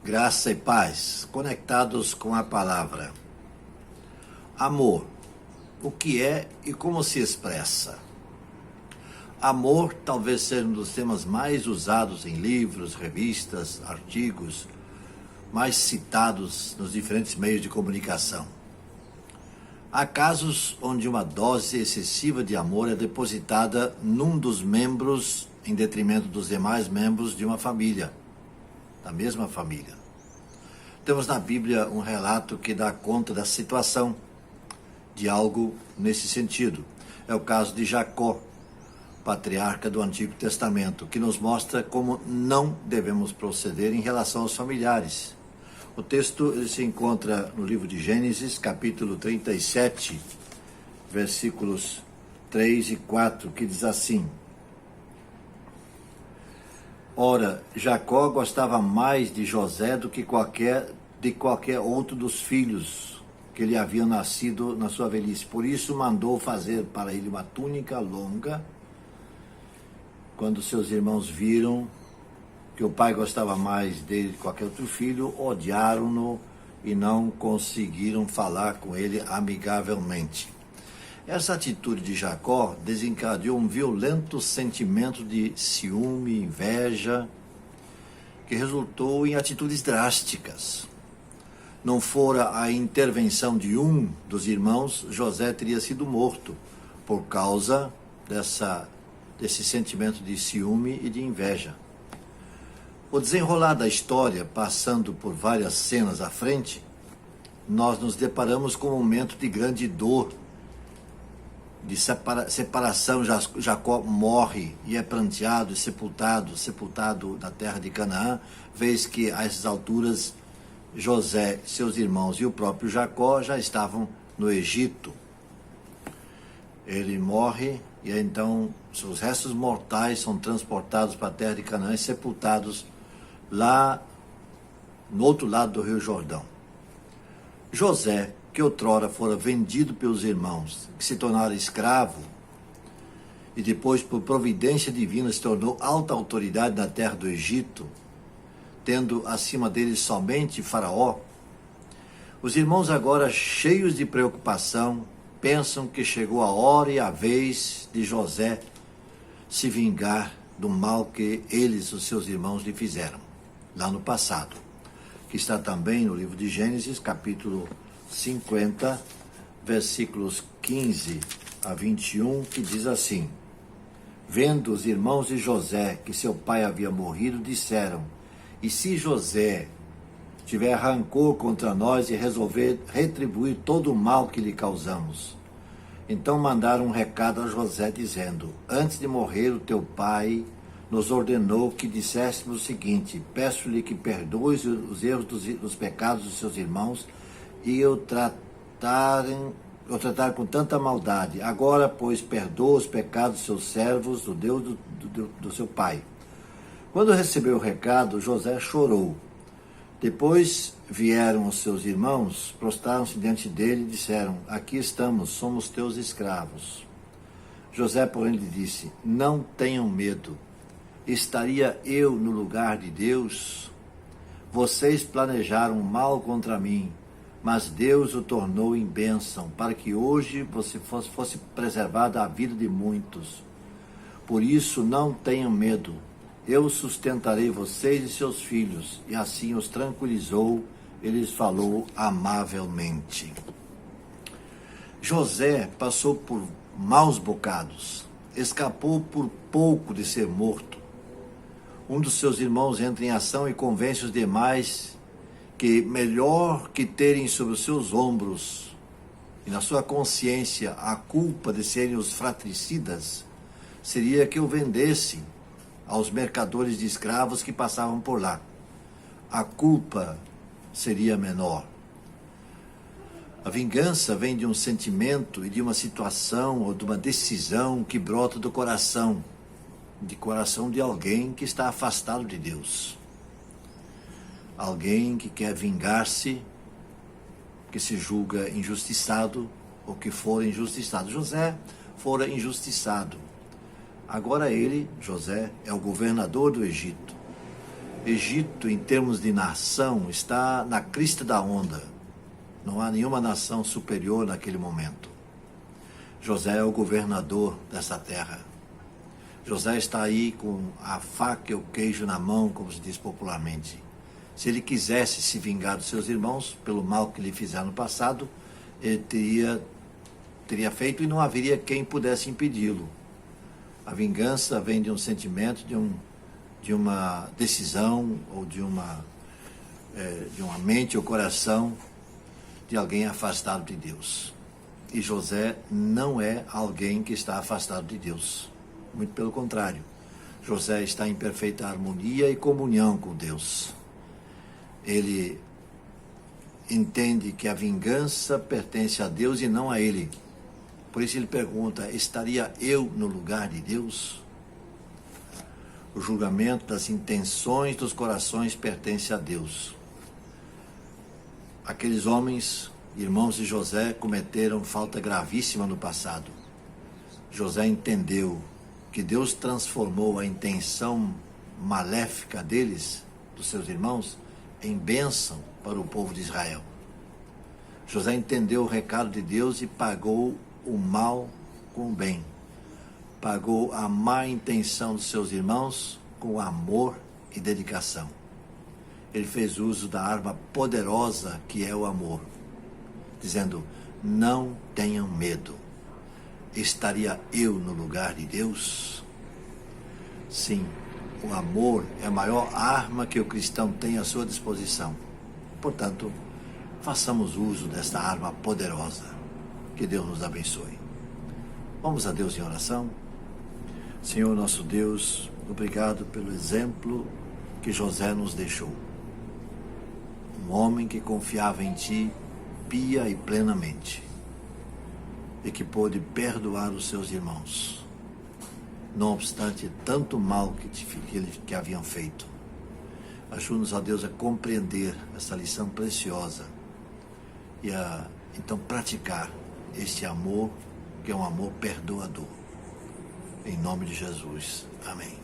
Graça e paz, conectados com a palavra. Amor, o que é e como se expressa? Amor talvez seja um dos temas mais usados em livros, revistas, artigos, mais citados nos diferentes meios de comunicação. Há casos onde uma dose excessiva de amor é depositada num dos membros em detrimento dos demais membros de uma família, da mesma família. Temos na Bíblia um relato que dá conta da situação de algo nesse sentido. É o caso de Jacó, patriarca do Antigo Testamento, que nos mostra como não devemos proceder em relação aos familiares. O texto se encontra no livro de Gênesis, capítulo 37, versículos 3 e 4, que diz assim: Ora, Jacó gostava mais de José do que qualquer outro dos filhos que lhe haviam nascido na sua velhice. Por isso mandou fazer para ele uma túnica longa. Quando seus irmãos viram que o pai gostava mais dele que qualquer outro filho, odiaram-no e não conseguiram falar com ele amigavelmente. Essa atitude de Jacó desencadeou um violento sentimento de ciúme, inveja, que resultou em atitudes drásticas. Não fora a intervenção de um dos irmãos, José teria sido morto por causa desse sentimento de ciúme e de inveja. O desenrolar da história, passando por várias cenas à frente, nós nos deparamos com um momento de grande dor, de separação. Jacó morre e é pranteado e sepultado na terra de Canaã, vez que a essas alturas José, seus irmãos e o próprio Jacó já estavam no Egito. Ele morre e então seus restos mortais são transportados para a terra de Canaã e sepultados lá no outro lado do Rio Jordão. José, que outrora fora vendido pelos irmãos, que se tornara escravo, e depois, por providência divina, se tornou alta autoridade na terra do Egito, tendo acima dele somente Faraó. Os irmãos, agora cheios de preocupação, pensam que chegou a hora e a vez de José se vingar do mal que eles, os seus irmãos, lhe fizeram, lá no passado, que está também no livro de Gênesis, capítulo 50, versículos 15 a 21, que diz assim: Vendo os irmãos de José que seu pai havia morrido, disseram: E se José tiver rancor contra nós e resolver retribuir todo o mal que lhe causamos? Então mandaram um recado a José, dizendo: Antes de morrer, o teu pai nos ordenou que disséssemos o seguinte: Peço-lhe que perdoe os erros dos pecados dos seus irmãos e o tratar com tanta maldade. Agora, pois, perdoa os pecados dos seus servos, do Deus do seu pai. Quando recebeu o recado, José chorou. Depois vieram os seus irmãos, prostraram-se diante dele e disseram: Aqui estamos, somos teus escravos. José, porém, lhe disse: Não tenham medo. Estaria eu no lugar de Deus? Vocês planejaram mal contra mim, mas Deus o tornou em bênção, para que hoje você fosse preservada a vida de muitos. Por isso, não tenham medo. Eu sustentarei vocês e seus filhos. E assim os tranquilizou, ele lhes falou amavelmente. José passou por maus bocados, escapou por pouco de ser morto. Um dos seus irmãos entra em ação e convence os demais que melhor que terem sobre os seus ombros e na sua consciência a culpa de serem os fratricidas, seria que o vendessem aos mercadores de escravos que passavam por lá. A culpa seria menor. A vingança vem de um sentimento e de uma situação ou de uma decisão que brota do coração de alguém que está afastado de Deus. Alguém que quer vingar-se, que se julga injustiçado ou que for injustiçado. José fora injustiçado. Agora ele, José, é o governador do Egito. Egito, em termos de nação, está na crista da onda. Não há nenhuma nação superior naquele momento. José é o governador dessa terra. José está aí com a faca e o queijo na mão, como se diz popularmente. Se ele quisesse se vingar dos seus irmãos pelo mal que lhe fizeram no passado, ele teria feito e não haveria quem pudesse impedi-lo. A vingança vem de um sentimento, de uma decisão ou de uma mente ou coração de alguém afastado de Deus. E José não é alguém que está afastado de Deus. Muito pelo contrário. José está em perfeita harmonia e comunhão com Deus. Ele entende que a vingança pertence a Deus e não a ele. Por isso ele pergunta: estaria eu no lugar de Deus? O julgamento das intenções dos corações pertence a Deus. Aqueles homens, irmãos de José, cometeram falta gravíssima no passado. José entendeu que Deus transformou a intenção maléfica deles, dos seus irmãos, em bênção para o povo de Israel. José entendeu o recado de Deus e pagou o mal com o bem. Pagou a má intenção dos seus irmãos com amor e dedicação. Ele fez uso da arma poderosa que é o amor, dizendo: não tenham medo. Estaria eu no lugar de Deus? Sim, o amor é a maior arma que o cristão tem à sua disposição. Portanto, façamos uso desta arma poderosa. Que Deus nos abençoe. Vamos a Deus em oração. Senhor nosso Deus, obrigado pelo exemplo que José nos deixou. Um homem que confiava em Ti pia e plenamente, e que pôde perdoar os seus irmãos, não obstante tanto mal que haviam feito. Ajuda-nos, ó Deus, a compreender essa lição preciosa e a, então, praticar este amor, que é um amor perdoador. Em nome de Jesus. Amém.